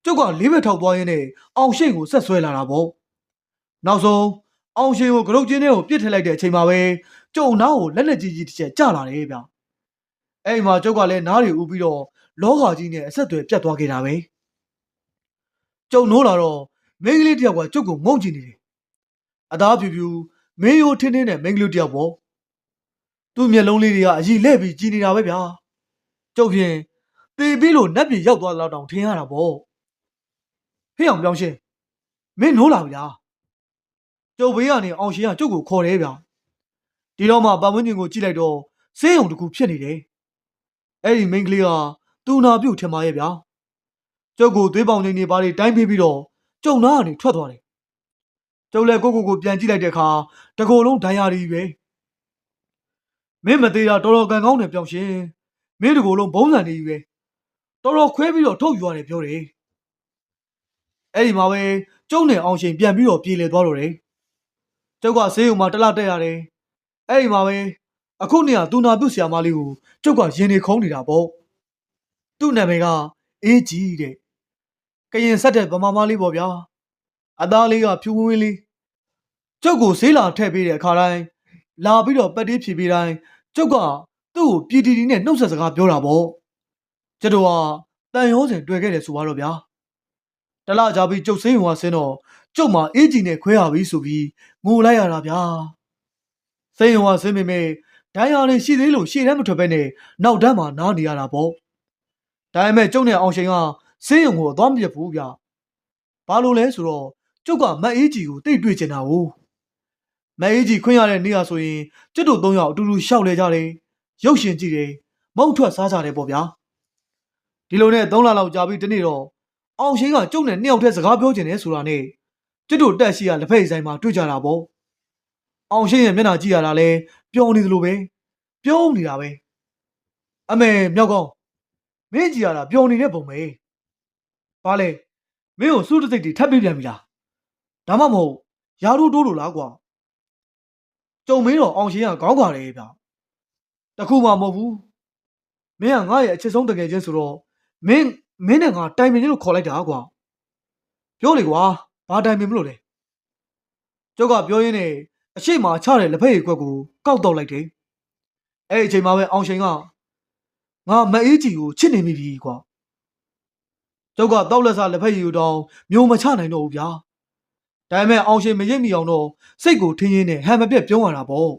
ကျုပ်ကလေးဘက်ထောက်သွားရင်းနဲ့အောင်ရှိန်ကိုဆက်ဆွဲလာတာပေါ့နောက်ဆုံးအောင်ရှိန်ကိုကရုတ်ချင်းထဲကိုပြစ်ထည့်လိုက်တဲ့အချိန်မှာပဲကျုံနာကိုလက်လက်ကြီးတစ်ချက်ကျလာတယ်ဗျအဲ့မှာကျုပ်ကလည်းနားတွေဥပြီးတော့လောကကြီးနဲ့အဆက်အသွယ်ပြတ်သွားခဲ့တာပဲကျုံနိုးလာတော့မိန်းကလေးတယောက်ကကျုပ်ကိုငုံကြည့်နေတယ်အသားဖြူဖြူမင်းရိုးထင်းထင်းနဲ့မိန်းကလေးတယောက်ပေါ့သူ့မျက်လုံးလေးတွေကအကြီးလဲ့ပြီးကြည်နေတာပဲဗျာကျုပ်ဖြင့်တေပြီးလို့နတ်ပြည်ရောက်သွားတော့တောင်ထင်ရတာပေါ့ဟေ့အောင်ပြောင်းရှင်းမင်းနိုးလာပြီလားကျုပ်ဘေးကနေအောင်ရှင်ကကျုပ်ကိုခေါ်တယ်ဗျဒီတော့မှပတ်ဝန်းကျင်ကိုကြည့်လိုက်တော့ဆေးရုံတစ်ခုဖြစ်နေတယ်အဲ့ဒီမိန်းကလေးကသူနာပြုတ်ထင်ပါရဲ့ဗျာကျုပ်ကိုသွေးပေါင်ချိန်တွေပါတွေတိုင်းပေးပြီးတော့ကျုံနာကနေထွက်သွားတယ်ကျုပ်လည်းကိုပြန်ကြည့်လိုက်တဲ့အခါတကိုယ်လုံးဒဏ်ရာတွေပဲမင်းမသေးတာတော်တော်ကန်ကောင်းတယ်ပြောင်းရှင်မင်းတကိုယ်လုံးဘုံစံနေပြီပဲတော်တော်ခွဲပြီးတော့ထုတ်ယူရတယ်ပြောတယ်အဲ့ဒီမှာပဲကျုံနဲ့အောင်ရှင်ပြန်ပြီးတော့ပြေးလေသွားတော့တယ်ကျုပ်ကဆေးရုံမှာတလတက်ရတယ်အဲ့ဒီမှာပဲအခုနေကသူနာပြုတ်ဆရာမလေးကိုကျုပ်ကရင်နေခုံးနေတာပေါ့သူ့နာမည်ကအေးကြီးတဲ့ကရင်ဆက်တဲ့ဗမာမလေးပေါ့ဗျာအသားလေးကဖြူဝင်းဝင်းလေးကျုပ်ကိုဆေးလာထည့်ပေးတဲ့အခါတိုင်းလာပြီးတော့ပတ်တေးဖြေပေးတိုင်းကျုပ်ကသူ့ကိုပြည်တီတီနဲ့နှုတ်ဆက်စကားပြောတာပေါ့ကျုပ်တို့ကတန်ရောစင်တွေ့ခဲ့တယ်ဆိုပါတော့ဗျာတလားကြပြီးကျုပ်ဆေးရုံကဆင်းတော့ကျုပ်မှာအေးကြီးနဲ့ခွဲရပြီဆိုပြီးငိုလိုက်ရတာဗျာဆေးရုံကဆင်းမိမေဒိုင်ယာလေးရှိသေးလို့ရှေ့တန်းမထွက်ပဲနဲ့နောက်တန်းမှာနားနေရတာပေါ့ဒါပေမဲ့ကျုပ်နဲ့အောင်ရှင်ကဆေးရုံကိုသွားမပြတ်ဘူးဗျဘာလို့လဲဆိုတော့ကျုပ်ကမတ်အေးကြီးကိုတိတ်တွေ့ချင်တာကိုမတ်အေးကြီးခွင့်ရတဲ့နေ့ဟာဆိုရင်ကျုပ်တို့၃ယောက်အတူတူရှောက်လဲကြတယ်ရုပ်ရှင်ကြည့်တယ်မုံထွက်စားကြတယ်ပေါ့ဗျာဒီလိုနဲ့3လလောက်ကြာပြီးတနေ့တော့အောင်ရှင်ကကျုပ်နဲ့2ယောက်တည်းစကားပြောချင်တယ်ဆိုတာနဲ့ကျုပ်တို့တက်ရှိရလက်ဖက်ဆိုင်မှာတွေ့ကြတာပေါ့အောင်ရှင်ရဲ့မျက်နှာကြည့်ရတာလဲပျော်နေသလိုပဲပြုံးနေတာပဲအမေမြောက်ကောင်းမင်းကြည့်ရတာပျော်နေတဲ့ပုံပဲဘာလဲမင်းကိုစုတစိတ်တွေထပ်ပြပြန်ပြီလားဒါမှမဟုတ်ယာတို့တိုးလို့လားကွာကြုံမင်းတော့အောင်ရှင်ကခေါင်းပါတယ်ဗျတခုမှမဟုတ်ဘူးမင်းကငါ့ရဲ့အချစ်ဆုံးတကယ်ချင်းဆိုတော့မင်းနဲ့ငါတိုင်ပင်လို့ခေါ်လိုက်တာကွာပြောလေကွာဘာတိုင်ပင်မလို့လဲကျုပ်ကပြောရင်းနဲ့အရှိမချတဲ့လက်ဖက်ရည်ခွက်ကိုကောက်တော့လိုက်တယ်အဲ့ဒီအချိန်မှာပဲအောင်ရှင်ကငါမအေးကြီးကိုချစ်နေမိပြီကွာကျုပ်ကတောက်လက်စားလက်ဖက်ရည်ကိုတောင်မျိုးမချနိုင်တော့ဘူးဗျာဒါပေမဲ့အောင်ရှင်မရိပ်မိအောင်တော့စိတ်ကိုထင်းရင်းနဲ့ဟန်မပြတ်ပြုံးရတာပေါ့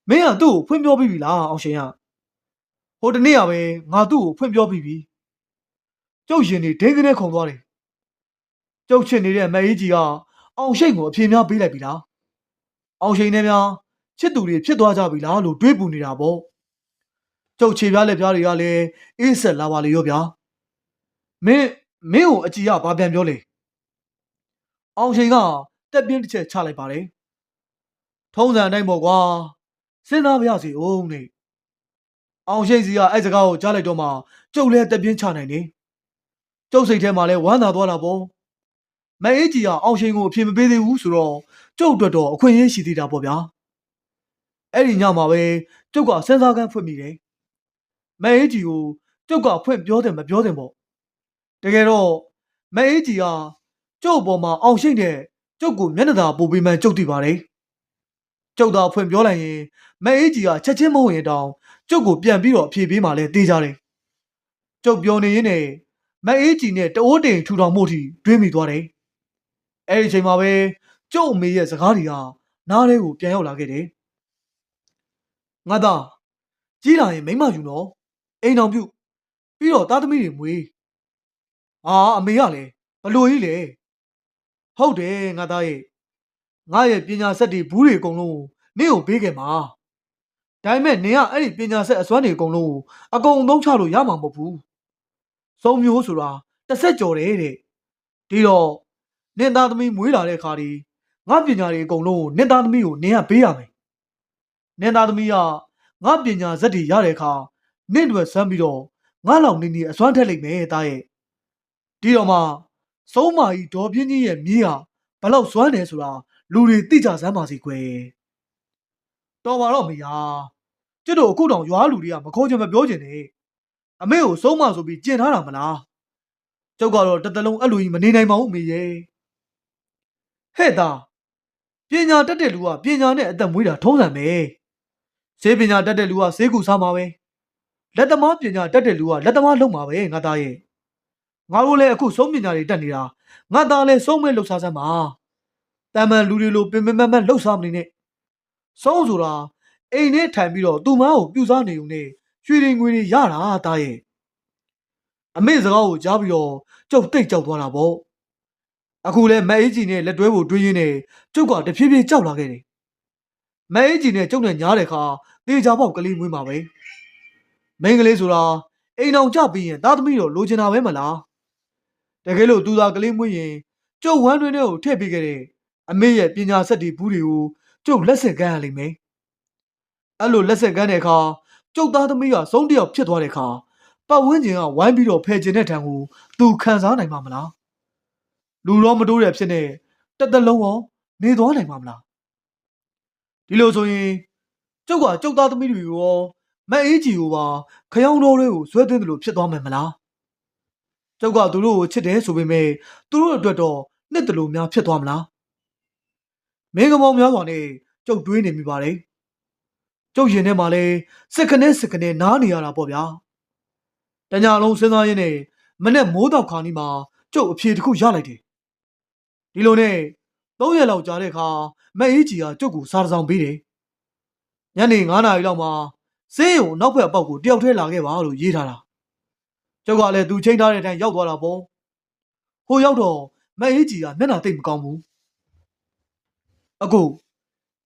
မင်းကသူ့ကိုဖွင့်ပြောပြီးပြီလားအောင်ရှင်ကဟိုတနေ့ကပဲငါသူ့ကိုဖွင့်ပြောပြီးပြီကျုပ်ရင်နေဒိန်းကနေခုန်သွားတယ်ကျုပ်ချစ်နေတဲ့မအေးကြီးကအောင်ရှိန်ကိုအပြေများပေးလိုက်ပြီလားအောင်ရှိန်နဲ့များချစ်သူတွေဖြစ်သွားကြပြီလားလို့တွေးပူနေတာပေါ့ကျုပ်ခြေပြားလက်ပြားတွေကလည်းအေးဆက်လာပါလေရောဗျာမင်းကိုအကြည်ကဘာပြန်ပြောလဲအောင်ရှိန်ကတက်ပြင်းတစ်ချက်ချလိုက်ပါတယ်ထုံးစံအတိုင်းပေါ့ကွာစဉ်းစားပြရစီဦးနဲ့အောင်ရှိန်စီကအဲ့စကားကိုကြားလိုက်တော့မှကျုပ်လည်းတက်ပြင်းချနိုင်တယ်ကျုပ်စိတ်ထဲမှာလည်းဝမ်းသာသွားတာပေါ့မအေးကြီးကအောင်ရှိန်ကိုအပြေမပေးသေးဘူးဆိုတော့ကျုပ်အတွက်တော့အခွင့်အရေးရှိသေးတာပေါ့ဗျာအဲ့ဒီညမှာပဲကျုပ်ကစဉ်းစားကန်းဖွင့်မိတယ်မအေးကြီးကိုကျုပ်ကဖွင့်ပြောတယ်မပြောတယ်ပေါ့တကယ်တော့မအေးကြီးကကျုပ်အပေါ်မှာအောင်ရှိန်တဲ့ကျုပ်ကိုမျက်နှာသာပို့ပေးမှန်းကျုပ်သိပါတယ်ကျုပ်သာဖွင့်ပြောလိုက်ရင်မအေးကြီးကချက်ချင်းမဟုတ်ရင်တောင်ကျုပ်ကိုပြန်ပြီးတော့အပြေပေးမှလည်းသိကြတယ်ကျုပ်ပြောနေရင်းနဲ့ မအေးကြီးနဲ့တအိုးတိမ်ထူထောင်မှုထိတွေးမိသွားတယ်။အဲဒီအချိန်မှာပဲကျုပ်အမေရဲ့စကားတွေကနားထဲကိုပြန်ရောက်လာခဲ့တယ်။ငါသားကြီးလာရင်မိမယူတော့အိမ်တော်ပြုပြီးတော့သားသမီးတွေမွေး။အမေကလည်းဘလို့ကြီးလဲ။ဟုတ်တယ်ငါသားရဲ့ငါရဲ့ပညာစက်တွေဘူးတွေအကုန်လုံးနင့်ကိုပေးခဲ့မှာ။ဒါပေမဲ့နင်ကအဲ့ဒီပညာစက်အစွမ်းတွေအကုန်လုံးအကုန်အသုံးချလို့ရမှာမဟုတ်ဘူး။စုံမျိုးဆိုတာတစ်ဆက်ကြော်တယ်တဲ့။ဒီတော့နင့်သားသမီးမွေးလာတဲ့ခါဒီငါပညာတွေအကုန်လုံးနင့်သားသမီးကိုနင်ကပေးရမယ်။နင့်သားသမီးကငါပညာစက်တွေရတဲ့အခါနင့်တို့ဆမ်းပြီးတော့ငါလောက်နေအစွမ်းထက်လိုက်မယ်သားရဲ့။ဒီတော့မှစုံးမကြီးဒေါ်ပြင်းကြီးရဲ့မြေးဟာဘလောက်စွမ်းတယ်ဆိုတာလူတွေသိကြစမ်းပါစေကွယ်။တော်ပါတော့မေယာ။ကျွတ်တို့အခုတောင်ရွာလူတွေကမခေါ်ချင်မပြောချင်နဲ့။အမေကိုစုံးမဆိုပြီးကျင်ထားတာမလား။ကျုပ်ကတော့တစ်သက်လုံးအဲ့လိုကြီးမနေနိုင်ပါဘူးမေရဲ့။ဟဲ့သားပညာတတ်တဲ့လူကပညာနဲ့အသက်မွေးတာထုံးစံပဲ။ဆေးပညာတတ်တဲ့လူကဆေးကူစားမှာပဲ။လက်သမားပညာတတ်တဲ့လူကလက်သမားလုပ်မှာပဲငါသားရဲ့။ငါတို့လည်းအခုစုံးပညာတွေတက်နေတာငါသားလည်းစုံးမဲ့လှုပ်ရှားစမ်းပါ။တမန်လူတွေလိုပင်ပင်မတ်လှုပ်ရှားမနေနဲ့။စုံးဆိုတာအိမ်ထဲထိုင်ပြီးတော့သူ့မားကိုပြူစားနေုံနဲ့ရွှေတွေငွေတွေရတာသားရဲ့။အမေစကားကိုကြားပြီးတော့ကျုပ်တိတ်ကြောက်သွားတာပေါ့။အခုလဲမအေးကြီးနဲ့လက်တွဲဖို့တွေးရင်းနဲ့ကျုပ်ကတဖြည်းဖြည်းကြောက်လာခဲ့တယ်။မအေးကြီးနဲ့ကျုပ်နဲ့ညားတဲ့ခါတေချာပေါက်ကလေးမွေးမှာပဲ။မိန်းကလေးဆိုတာအိမ်အောင်ကြပြီးရင်သားသမီးတော့လိုချင်တာပဲမလား။တကယ်လို့သူသာကလေးမွေးရင်ကျုပ်ဝမ်းတွင်းထဲကိုထည့်ပေးခဲ့တဲ့အမေရဲ့ပညာစက်တွေဘူးတွေကိုကျုပ်လက်ဆင့်ကမ်းရလိမ့်မယ်။အဲ့လိုလက်ဆင့်ကမ်းတဲ့အခါကျုပ်သားသမီးကဆုံးတယောက်ဖြစ်သွားတဲ့အခါပတ်ဝန်းကျင်ကဝိုင်းပြီးတော့ဖယ်ကျင်တဲ့ထံကိုသူခံစားနိုင်မှာမလား။လူတော့မတိုးတဲ့ဖြစ်နေတစ်သက်လုံးရောနေသွားနိုင်မှာမလား။ဒီလိုဆိုရင်ကျုပ်ကကျုပ်သားသမီးတွေကိုရောမအေးကြီးကိုပါခရောင်းတော်တွေကိုဆွဲသွင်းတယ်လို့ဖြစ်သွားမယ်မလား။ကျုပ်ကသူတို့ကိုချစ်တယ်ဆိုပေမဲ့သူတို့အတွက်တော့နှစ်တလူများဖြစ်သွားမလား။မင်းကမောင်များစွာနဲ့ကျုပ်တွေးနေမိပါတယ်။ကျုပ်ရင်ထဲမှာလဲစစ်ခနဲ့နားနေရတာပေါ့ဗျာ။တညလုံးစဉ်းစားရင်းနဲ့မနဲ့မိုးတောက်ခါနီးမှာကျုပ်အဖြေတစ်ခုရလိုက်တယ်။ဒီလိုနဲ့3ရက်လောက်ကြာတဲ့အခါမအေးကြီးကကျုပ်ကိုစားတစ်စောင်ပေးတယ်။ညနေ9 နာရီလောက်မှာဆေးရုံနောက်ဘက်အပေါက်ကိုတယောက်တည်းလာခဲ့ပါလို့ရေးထားတာ။ကျုပ်ကလည်းသူချိန်ထားတဲ့အတိုင်းရောက်သွားတာပေါ့။ဟိုရောက်တော့မအေးကြီးကမျက်နှာတိတ်မကောင်းဘူး။အခု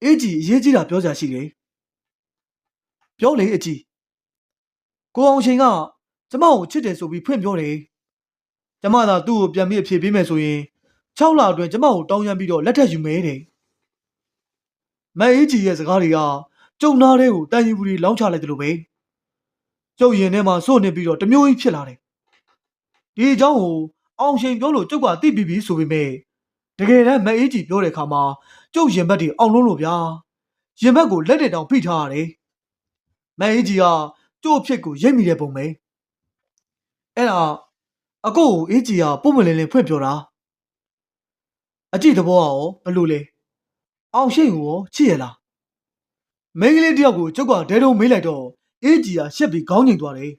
အေးကြီးအရေးကြီးတာပြောစရာရှိတယ်။ပြောလေအကြီးကိုအောင်ရှင်ကကျမကိုချစ်တယ်ဆိုပြီးဖွင့်ပြောတယ်။ကျမသာသူ့ကိုပြန်ပြီးအဖြေပေးမယ်ဆိုရင်6 လအတွင်းကျမကိုတောင်းရမ်းပြီးတော့လက်ထပ်ယူမယ်တဲ့။မအေးကြီးရဲ့စကားတွေကကျုံနာတဲ့ကိုတန်ယူပူတွေလောင်းချလိုက်တယ်လို့ပဲ။ကျုပ်ရင်ထဲမှာစိုးနေပြီးတော့တမျိုးကြီးဖြစ်လာတယ်။ဒီအကြောင်းကိုအောင်ရှင်ပြောလို့ကျုပ်ကသိပြီးပြီဆိုပေမဲ့တကယ်တမ်းမအေးကြီးပြောတဲ့အခါမှာကျုပ်ရင်ဘတ်တွေအောင်လုံးလို့ဗျာ။ရင်ဘတ်ကိုလက်နဲ့တောင်ဖိထားရတယ်။မအေးကြီးကကျုပ်အဖြစ်ကိုရိပ်မိတဲ့ပုံပဲ။အဲ့ဒါအကိုကိုအေးကြီးကပုံမလင်းလင်းဖွင့်ပြောတာ။အကြည့်သဘောကရောဘလို့လဲ။အောင်ရှင်ကိုရောချစ်ရလား။မိန်းကလေးတယောက်ကိုကျုပ်ကဒဲတုံမေးလိုက်တော့အေးကြီးကရှက်ပြီးခေါင်းငိမ်သွားတယ်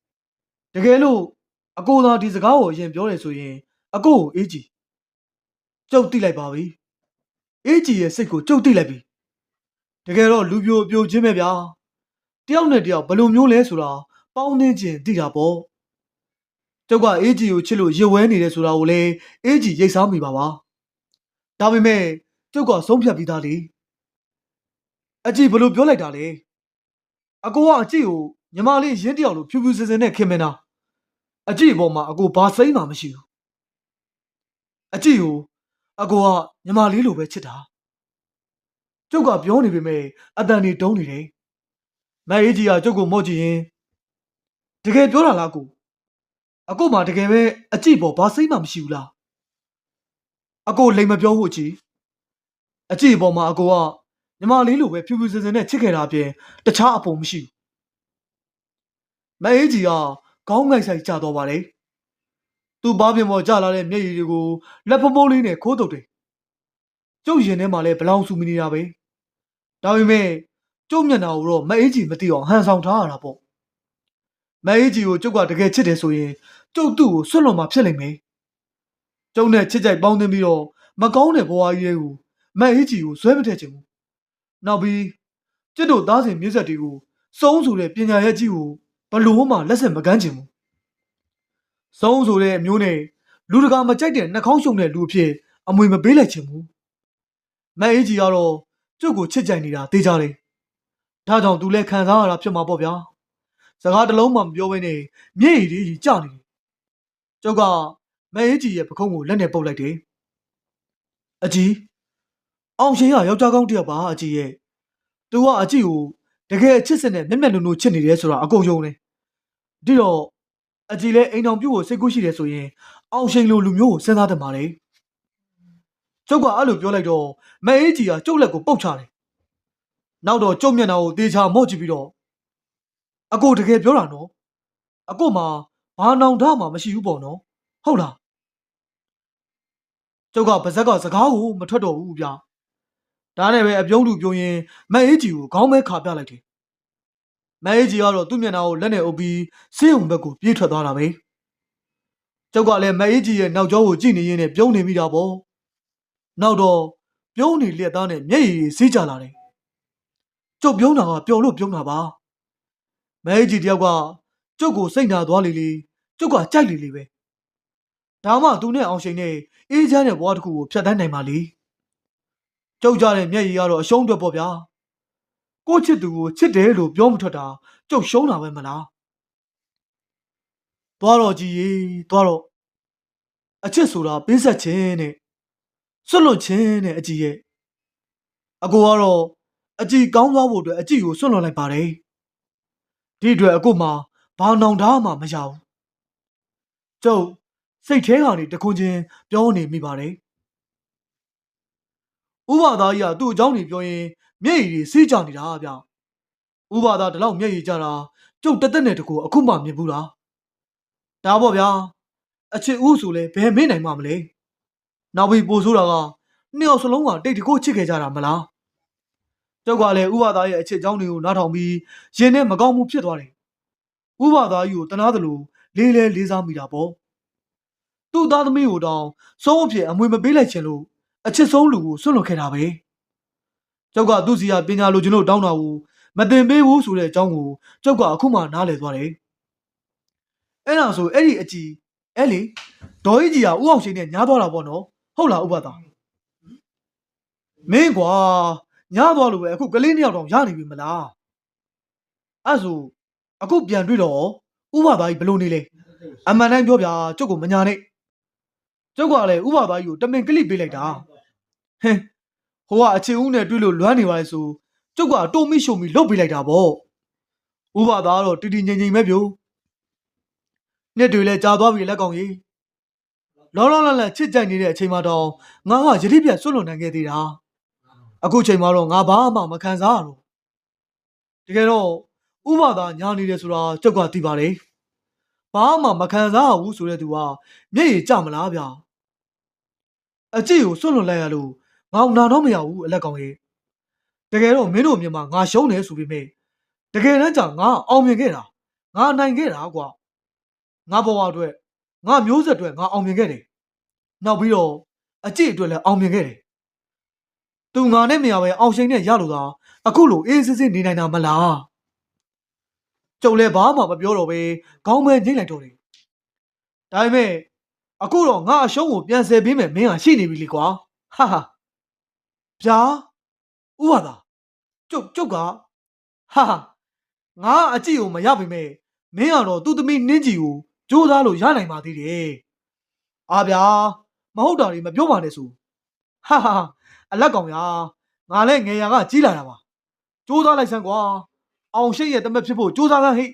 ။တကယ်လို့အကိုသာဒီစကားကိုအရင်ပြောတယ်ဆိုရင်အကိုကိုအေးကြီးကျုပ်သိလိုက်ပါပြီ။အေးကြီးရဲ့စိတ်ကိုကျုပ်သိလိုက်ပြီ။တကယ်တော့လူပြိုပြိုချင်းပဲဗျာ။တယောက်နဲ့တယောက်ဘယ်လိုမျိုးလဲဆိုတာပေါင်းသင်းခြင်းသိတာပေါ့။ကျုပ်ကအေးကြီးကိုချစ်လို့ရွဝဲနေတယ်ဆိုတာကိုလည်းအေးကြီးရိတ်စားမိပါပါ။ဒါပေမဲ့ကျုပ်ကဆုံးဖြတ်ပြီးသားလေ။အကြည့်ဘယ်လိုပြောလိုက်တာလဲ။အကိုကအကြည့်ကိုညီမလေးရင်းတယောက်လိုဖြူဖြူစင်စင်နဲ့ခင်မင်းတာ။အကြည့်ပေါ်မှာအကိုဘာစိမ့်မှမရှိဘူး။အကြည့်ကိုအကိုကညီမလေးလိုပဲချစ်တာ။ကျုပ်ကပြောနေပေမဲ့အတန်နေတုံးနေတယ်။မအေးကြီးကကျုပ်ကိုမော့ကြည့်ရင်တကယ်ပြောတာလားကိုအကိုမှတကယ်ပဲအကြည့်ပေါ်ဘာစိမ့်မှမရှိဘူးလားအကိုလိမ်မပြောဘူးအကြည့်ပေါ်မှာအကိုကညီမလေးလိုပဲဖြူဖြူစင်စင်နဲ့ချစ်ခဲ့တာအပြင်တခြားအပုံမရှိဘူးမအေးကြီးကခေါင်းငိုက်ဆိုင်ကျသွားပါတယ်သူ့ဘားပြင်ပေါ်ကျလာတဲ့မျက်ရည်တွေကိုလက်ဖမိုးလေးနဲ့ခိုးတုပ်တယ်ကျုပ်ရင်ထဲမှာလည်းဘလောင်ဆူမိနေတာပဲဒါပေမဲ့ကျုပ်မျက်နှာကိုတော့မအေးကြီးမသိအောင်ဟန်ဆောင်ထားရတာပေါ့မအေးကြီးကိုကျုပ်ကတကယ်ချစ်တယ်ဆိုရင် ကျုပ်သူ့ကိုဆွတ်လွန်မှာဖြစ်လိမ့်မယ်ကျုပ်နဲ့ချစ်ကြိုက်ပေါင်းသင်းပြီးတော့မကောင်းတဲ့ဘဝကြီးတွေကိုမက်အေးကြီးကိုဇွဲမထည့်ချင်ဘူးနောက်ပြီးကျစ်တို့သားစဉ်မြစ်ဆက်တွေကိုစုံးဆိုတဲ့ပညာရဲ့ကြီးကိုဘလို့မှလက်ဆက်မကမ်းချင်ဘူးစုံးဆိုတဲ့အမျိုးနဲ့လူတကာမကြိုက်တဲ့နှာခေါင်းရှုံတဲ့လူအဖြစ်အမွေမပေးလိုက်ချင်ဘူးမက်အေးကြီးကတော့ကျုပ်ကိုချစ်ကြိုက်နေတာသိကြတယ်ဒါကြောင့်သူလည်းခံစားရတာဖြစ်မှာပေါ့ဗျာစကားတစ်လုံးမှမပြောဘဲနဲ့မျက်ရည်တွေကြီးကျနေတယ်ကျုပ်ကမက်အေးကြီးရဲ့ပခုံးကိုလက်နဲ့ပုတ်လိုက်တယ်အကြီးအောင်ရှင်ကယောက်ျားကောင်းတစ်ယောက်ပါအကြီးရဲ့သူကအကြီးကိုတကယ်ချစ်စက်နဲ့မျက်မျက်နှာနှာချစ်နေတယ်ဆိုတာအကုန်ယုံတယ်ဒီတော့အကြီးလည်းအိမ်တော်ပြုတ်ကိုစိတ်ကူးရှိတယ်ဆိုရင်အောင်ရှင်လိုလူမျိုးကိုစဉ်းစားတတ်ပါလေကျုပ်ကအဲ့လိုပြောလိုက်တော့မက်အေးကြီးကကျုပ်လက်ကိုပုတ်ချတယ်နောက်တော့ကျုပ်မျက်နှာကိုတေချာမော့ကြည့်ပြီးတော့အကိုတကယ်ပြောတာနော်အကိုမှာဘာနောင်တမှမရှိဘူးပေါ့နော်ဟုတ်လားကျုပ်ကပါဇက်ကစကားကိုမထွက်တော့ဘူးဗျာဒါနဲ့ပဲအပြုံးလူပြုံးရင်မက်အေးကြီးကိုခေါင်းမဲခါပြလိုက်တယ်မက်အေးကြီးကတော့သူ့မျက်နှာကိုလက်နဲ့အုပ်ပြီးဆေးုံဘက်ကိုပြေးထွက်သွားတာပဲကျုပ်ကလည်းမက်အေးကြီးရဲ့နောက်ကျောကိုကြည့်နေရင်းနဲ့ပြုံးနေမိတာပေါ့နောက်တော့ပြုံးနေလျက်သားနဲ့မျက်ရည်စီးကြလာတယ်ကျုပ်ပြုံးတာကပျော်လို့ပြုံးတာပါမက်အေးကြီးတယောက်ကကျုပ်ကိုစိတ်နာသွားလေလေကျုပ်ကကြိုက်လေလေပဲဒါမှသူနဲ့အောင်ရှိန်နဲ့အေးချမ်းတဲ့ဘဝတစ်ခုကိုဖျက်ဆီးနိုင်ပါလေကျုပ်ကြတဲ့မျက်ရည်ကတော့အရှုံးအတွက်ပေါ့ဗျာကိုချစ်သူကိုချစ်တယ်လို့ပြောမထွက်တာကျုပ်ရှုံးတာပဲမလားသွားတော့ကြည်ရေသွားတော့အချစ်ဆိုတာပေးဆက်ခြင်းနဲ့ဆွတ်လွတ်ခြင်းနဲ့အကြည်ရဲ့အကိုကတော့အကြည်ကောင်းသွားဖို့အတွက်အကြည်ကိုဆွတ်လွတ်လိုက်ပါတယ်ဒီအတွက်အကိုမှာဘာနောင်တမှမရဘူးကျုပ်စိတ်ထဲကနေတခွန်းချင်းပြောနေမိပါတယ်ဥပသားကြီးကသူ့အကြောင်းတွေပြောရင်မျက်ရည်တွေစီးကြနေတာဗျဥပသားဒီလောက်မျက်ရည်ကြတာကျုပ်တသက်နဲ့တကူအခုမှမြင်ဘူးလားဒါပေါ့ဗျာအချစ်ဦးဆိုလဲဘယ်မေ့နိုင်မှမလဲနောက်ပြီးပို့ဆိုးတာကနှစ်ယောက်စလုံးကတိတ်တကိုချစ်ခဲ့ကြတာမလားကျုပ်ကလည်းဥပသားရဲ့အချစ်အကြောင်းတွေကိုနားထောင်ပြီးရင်နဲ့မကောင်းမှုဖြစ်သွားတယ်ဥပသားကြီးကိုတနာသလိုလေးလဲလေးစားမိတာပေါ့သူ့သားသမီးကိုတောင်ဆုံးအဖြစ်အမွေမပေးလိုက်ချင်လို့အချစ်ဆုံးလူကိုဆွတ်လွတ်ခဲ့တာပဲကျုပ်ကသူ့စီကပညာလိုချင်လို့တောင်းတာကိုမတင်ပေးဘူးဆိုတဲ့အကြောင်းကိုကျုပ်ကအခုမှနားလည်သွားတယ်အဲ့ဒါဆိုအဲ့ဒီအကြည်အဲ့လေဒေါ်ကြီးကြီးကဥအောင်ရှိန်နဲ့ညားသွားတာပေါ့နော်ဟုတ်လားဥပသားမင်းကွာညားသွားလို့ပဲအခုကလေးနှစ်ယောက်တောင်ရနေပြီမလားအဲ့ဆိုအခုပြန်တွေ့တော့ဥပသားကြီးဘလို့နေလဲအမှန်တမ်းပြောပြကျုပ်ကိုမညာနဲ့ကျုပ်ကလည်းဥပသားကြီးကိုတမင်ကလိပေးလိုက်တာဟင်းဟိုကအချစ်ဦးနဲ့တွေ့လို့လွမ်းနေပါလေဆိုကျုပ်ကတုံမိရှုံမိလှုပ်ပေးလိုက်တာပေါ့ဥပသားကတော့တီတီငိမ့်ငိမ့်ပဲပြိုနှစ်တွေလဲကြာသွားပြီလက်ကောင်ကြီးလောလောလတ်လတ်ချစ်ကြိုက်နေတဲ့အချိန်မှတော့ငါကယတိပြတ်ဆွတ်လွန်နိုင်ခဲ့သေးတာအခုချိန်မှာတော့ငါဘာမှမခံစားရတော့တကယ်တော့ဥပသားညာနေတယ်ဆိုတာကျုပ်ကသိပါတယ်ဘာမှမခံစားရဘူးဆိုတဲ့သူကမျက်ရည်ကျမလားဗျာအကြည့်ကိုဆွတ်လွန်လိုက်ရလို့ငါနာတော့မရဘူးအလက်ကောင်ကြီးတကယ်တော့မင်းတို့မြင်မှာငါရှုံးတယ်ဆိုပေမဲ့တကယ်တမ်းကျငါအောင်မြင်ခဲ့တာငါနိုင်ခဲ့တာကွာငါဘဝအတွက်ငါမျိုးဆက်အတွက်ငါအောင်မြင်ခဲ့တယ်နောက်ပြီးတော့အကြည့်အတွက်လည်းအောင်မြင်ခဲ့တယ်သူငါနဲ့မရပဲအောင်ရှိန်နဲ့ရလို့သာအခုလိုအေးစစ်စစ်နေနိုင်တာမလားကျုပ်လည်းဘာမှမပြောတော့ပဲခေါင်းပဲညှိလိုက်တော့တယ်ဒါပေမဲ့အခုတော့ငါအရှုံးကိုပြန်ဆယ်ပေးမယ်မင်းဟာရှိနေပြီလေကွာဟာဟာဗျာဥပါသာကျုပ်ကဟာဟာငါအကြည့်ကိုမရပါမဲ့မင်းကတော့သူ့သမီးနင်းကြီးကိုကြိုးစားလို့ရနိုင်ပါသေးတယ်အာဗျာမဟုတ်တာတွေမပြောပါနဲ့ဆိုဟာဟာအလက်ကောင်ရာငါလည်းငယ်ရာကကြီးလာတာပါကြိုးစားလိုက်စမ်းကွာအောင်ရှိရဲ့တမက်ဖြစ်ဖို့ကြိုးစားစမ်းဟိ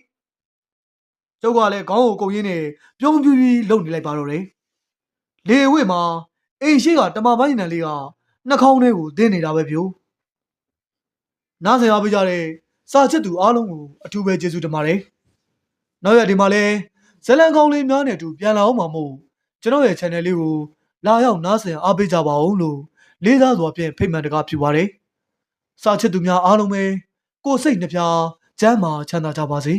ကျုပ်ကလည်းခေါင်းကိုကုတ်ရင်းနဲ့ပြုံးပြူးပြီးလုံနေလိုက်ပါတော့တယ်လေဝိမှာအိမ်ရှိကတမပိုင်းနံလေးကနှာခေါင်းထဲကိုတင်းနေတာပဲပြိုနားဆင်အားပေးကြတဲ့စာချစ်သူအားလုံးကိုအထူးပဲကျေးဇူးတင်ပါတယ်နောက်ရဒီမှာလဲဇလန်ကောင်းလေးများနဲ့အတူပြန်လာအောင်မှာမို့ကျွန်တော်ရဲ့ channel လေးကိုလာရောက်နားဆင်အားပေးကြပါဦးလို့လေးစားစွာဖြင့်ဖိတ်မှန်တကားပြုပါတယ်စာချစ်သူများအားလုံးပဲကိုယ်စိတ်နှပြချမ်းသာချမ်းသာကြပါစေ